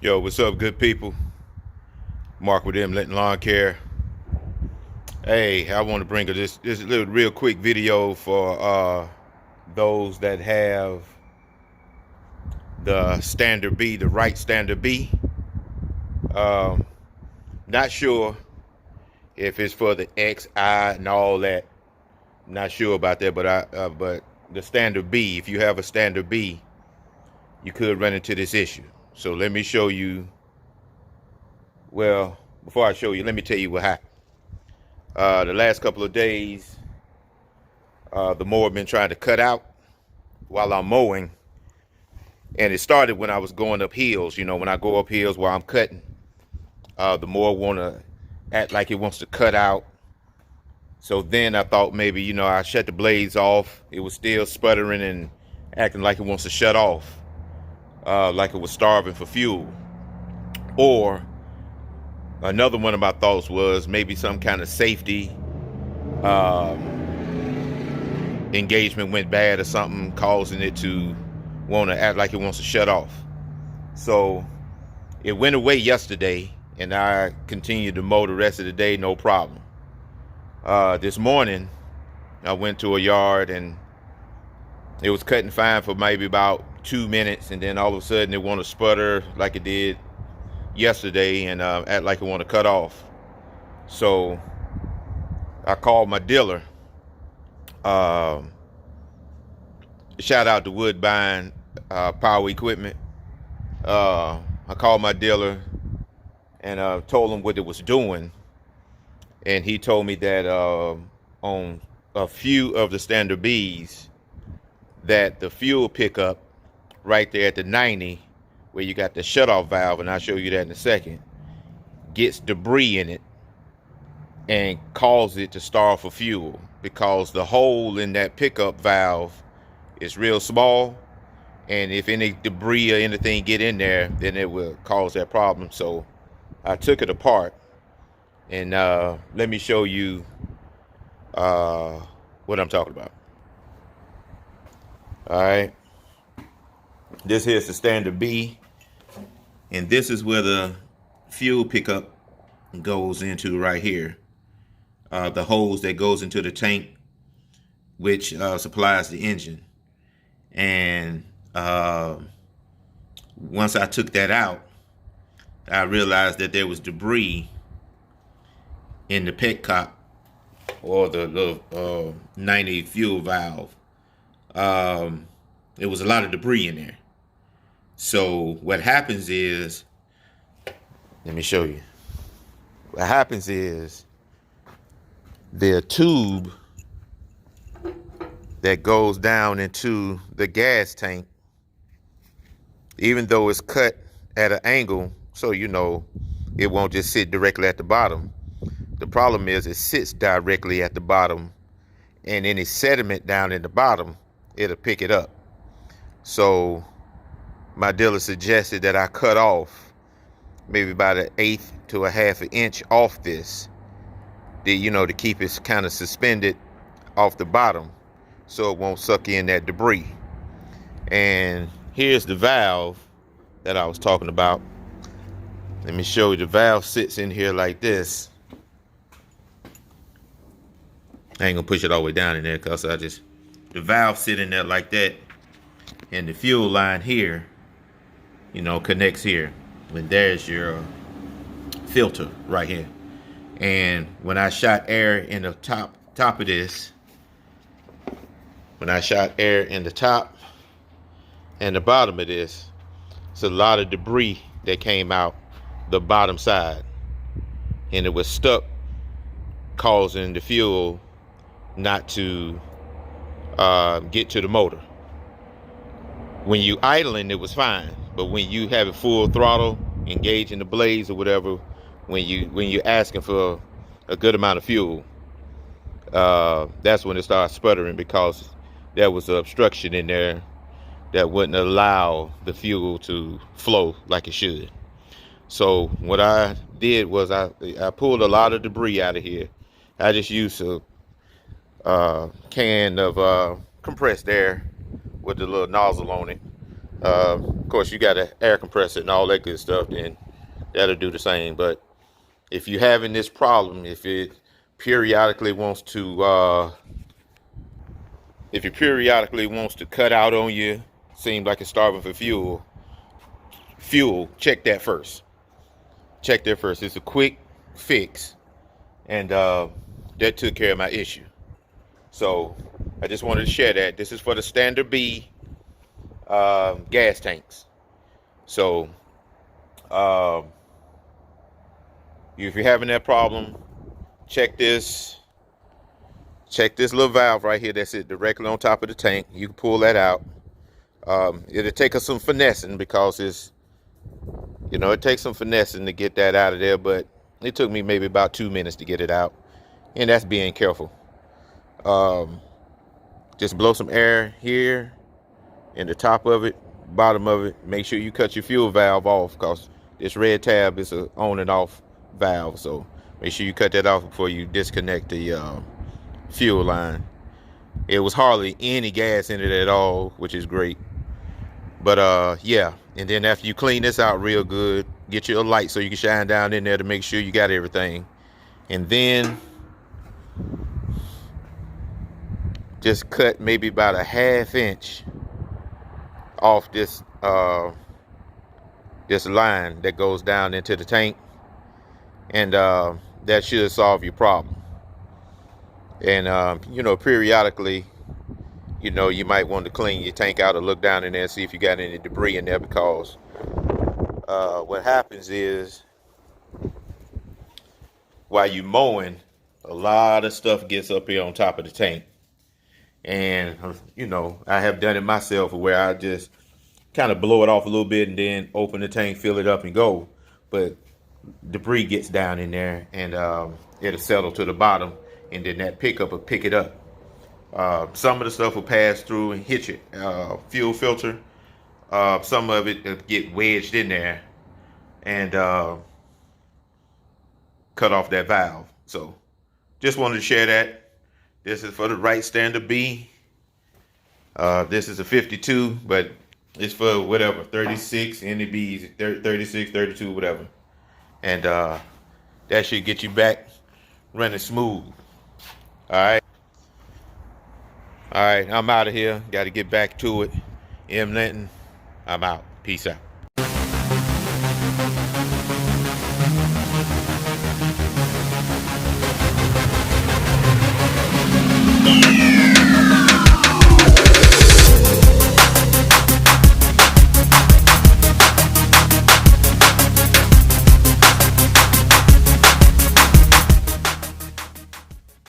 Yo, what's up, good people? Mark with them, letting lawn care. Hey, I want to bring this little real quick video for those that have the standard B, the right standard B. Um, Not sure if it's for the XI and all that. Not sure about that, but the standard B. If you have a standard B, you could run into this issue. So let me show you. Well, before I show you, let me tell you what happened. The last couple of days, the mower been trying to cut out while I'm mowing. And it started when I was going up hills. You know, when I go up hills while I'm cutting, the mower want to act like it wants to cut out. So then I thought maybe, I shut the blades off. It was still sputtering and acting like it wants to shut off, like it was starving for fuel. Or another one of my thoughts was maybe some kind of safety engagement went bad or something, causing it to want to act like it wants to shut off. So it went away yesterday, and I continued to mow the rest of the day, no problem. This morning, I went to a yard, and it was cutting fine for maybe about 2 minutes, and then all of a sudden it wanted to sputter like it did yesterday and act like it want to cut off. So I called my dealer. Shout out to Woodbine Power Equipment. I called my dealer and told him what it was doing, and he told me that on a few of the standard B's, that the fuel pickup right there at the 90, where you got the shutoff valve, and I'll show you that in a second, gets debris in it and cause it to starve for fuel, because the hole in that pickup valve is real small, and if any debris or anything get in there, then it will cause that problem. So I took it apart, and let me show you what I'm talking about. All right, this here's the standard B, and this is where the fuel pickup goes into right here. The hose that goes into the tank, which supplies the engine. And once I took that out, I realized that there was debris in the petcock, or the little 90 fuel valve. There was a lot of debris in there. So what happens is, let me show you. What happens is, the tube that goes down into the gas tank, even though it's cut at an angle, so it won't just sit directly at the bottom. The problem is it sits directly at the bottom, and any sediment down in the bottom, it'll pick it up. So my dealer suggested that I cut off maybe about 1/8 to 1/2 inch off this, to keep it kind of suspended off the bottom, so it won't suck in that debris. And here's the valve that I was talking about. Let me show you. The valve sits in here like this. I ain't gonna push it all the way down in there, because the valve sit in there like that, and the fuel line here, connects here. And there's your filter right here. And when I shot air in the top of this, when I shot air in the top and the bottom of this, it's a lot of debris that came out the bottom side, and it was stuck, causing the fuel not to get to the motor. When you idling, it was fine, but when you have it full throttle, engaging the blades or whatever, when you're asking for a good amount of fuel, that's when it starts sputtering, because there was an obstruction in there that wouldn't allow the fuel to flow like it should. So what I did was I pulled a lot of debris out of here. I just used a can of compressed air with the little nozzle on it. Of course, you got an air compressor and all that good stuff, then that'll do the same. But if you're having this problem, periodically wants to, if it periodically wants to cut out on you, seems like it's starving for fuel, check that first. Check that first. It's a quick fix, and that took care of my issue. So I just wanted to share that. This is for the standard B gas tanks. So if you're having that problem, check this little valve right here that's it directly on top of the tank. You can pull that out. It'll take us some finessing, because it takes some finessing to get that out of there, but it took me maybe about 2 minutes to get it out, and that's being careful. Just blow some air here in the top of it, bottom of it. Make sure you cut your fuel valve off, because this red tab is a on and off valve, so make sure you cut that off before you disconnect the fuel line. It was hardly any gas in it at all, which is great. But yeah, and then after you clean this out real good, get you a light so you can shine down in there to make sure you got everything. And then just cut maybe about a 1/2 inch off this this line that goes down into the tank, and that should solve your problem. And periodically, you might want to clean your tank out or look down in there and see if you got any debris in there, because what happens is, while you mowing, a lot of stuff gets up here on top of the tank. And I have done it myself, where I just kind of blow it off a little bit and then open the tank, fill it up, and go. But debris gets down in there, and it'll settle to the bottom, and then that pickup will pick it up. Some of the stuff will pass through and hit your fuel filter. Some of it will get wedged in there and cut off that valve. So just wanted to share that. This is for the right standard B. This is a 52, but it's for whatever, 36, NEBs, 36, 32, whatever. And that should get you back running smooth. All right. All right, I'm out of here. Got to get back to it. M. Linton, I'm out. Peace out.